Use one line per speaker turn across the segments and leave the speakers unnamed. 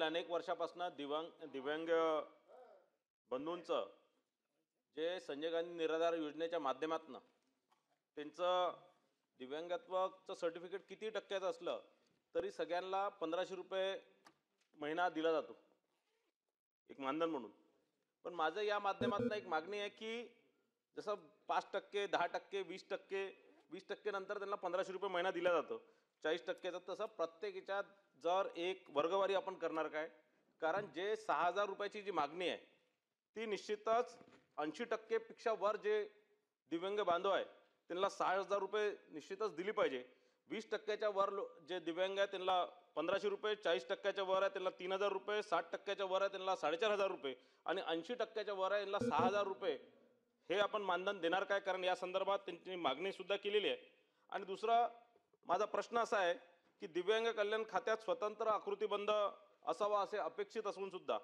मागील अनेक वर्षापासून दिव्यांग बंधूंचं जे संजय गांधी निराधार योजनेच्या माध्यमातून त्यांचं दिव्यांगत्वाचं सर्टिफिकेट किती टक्क्याचं असलं तरी सगळ्यांना 1500 रुपये महिना दिला जातो एक मानधन म्हणून. पण माझं या माध्यमातून एक मागणी आहे की जसं 5%, 10%, 20%, 20% नंतर त्यांना 1500 रुपये महिना दिला जातो, 40%चं तसं प्रत्येकाच्या जर एक वर्गवारी आपण करणार काय, कारण जे 6000 रुपयाची जी मागणी आहे ती निश्चितच 80% पेक्षा वर जे दिव्यांग बांधव आहे त्यांना 6000 रुपये निश्चितच दिली पाहिजे. 20%च्या वर जे दिव्यांग आहे त्यांना 1500 रुपये, 40%च्या वर आहे त्यांना 3000 रुपये, 60%च्या वर आहे त्यांना 4500 रुपये आणि 80%च्या वर आहे त्यांना 6000 रुपये हे आपण मानधन देणार काय, कारण या संदर्भात त्यांची मागणी सुद्धा केलेली आहे. आणि दुसरा माझा प्रश्न असा आहे की दिव्यांग कल्याण खात्यात स्वतंत्र आकृतीबंध असावा असे अपेक्षित असून सुद्धा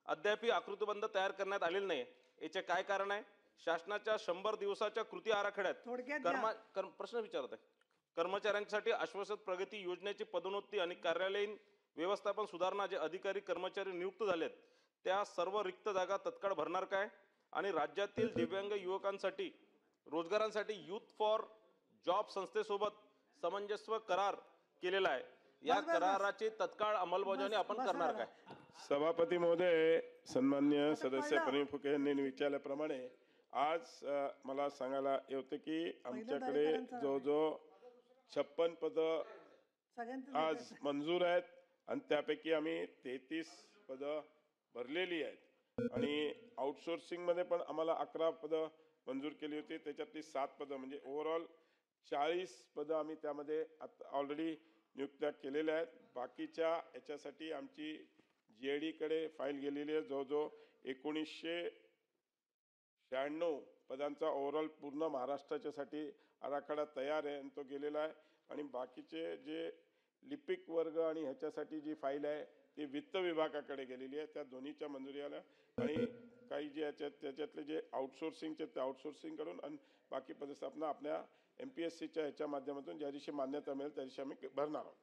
अद्याप आकृतीबंध तयार करण्यात आलेला नाही. याचे काय कारण आहे? शासनाच्या 100 दिवसाच्या कृती आराखड्यात प्रश्न विचारत आहे कर्मचाऱ्यांसाठी आश्वासित प्रगती योजनेची पदोन्नती आणि कार्यालयीन व्यवस्थापन सुधारणा जे अधिकारी कर्मचारी नियुक्त झालेत त्या सर्व रिक्त जागा तत्काळ भरणार काय, आणि राज्यातील दिव्यांग युवकांसाठी रोजगारांसाठी यूथ फॉर जॉब संस्थेसोबत समंजस्व करार केलेला आहे, या कराराची तत्काळ अंमलबजावणी आपण करणार काय?
सभापती महोदय, सन्मान्य सदस्य प्रेम फुके यांनी विचारल्याप्रमाणे आज मला सांगायला येतं की आमच्याकडे जवळजवळ 56 पदं आज मंजूर आहेत आणि त्यापैकी आम्ही 33 पदं भरलेली आहेत आणि आउटसोर्सिंगमध्ये पण आम्हाला 11 पदं मंजूर केली होती, त्याच्यातली 7 पदं म्हणजे ओव्हरऑल 40 पदं आम्ही त्यामध्ये ऑलरेडी नियुक्त्या केलेल्या आहेत. बाकीच्या याच्यासाठी आमची GID कडे फाईल गेलेली आहे. जवळजवळ 1996 पदांचा ओव्हरऑल पूर्ण महाराष्ट्राच्यासाठी आराखडा तयार आहे आणि तो गेलेला आहे. आणि बाकीचे जे लिपिक वर्ग आणि ह्याच्यासाठी जी फाईल आहे ती वित्त विभागाकडे गेलेली आहे, त्या दोन्हीच्या मंजुरी आल्या. आणि काही जे त्याच्यातले जे आउटसोर्सिंगचे ते आउटसोर्सिंगकडून आणि बाकी पदस्थापना आपल्या MPSCच्या ह्याच्या माध्यमातून ज्या दिवशी मान्यता मिळेल त्या दिवशी आम्ही भरणार आहोत.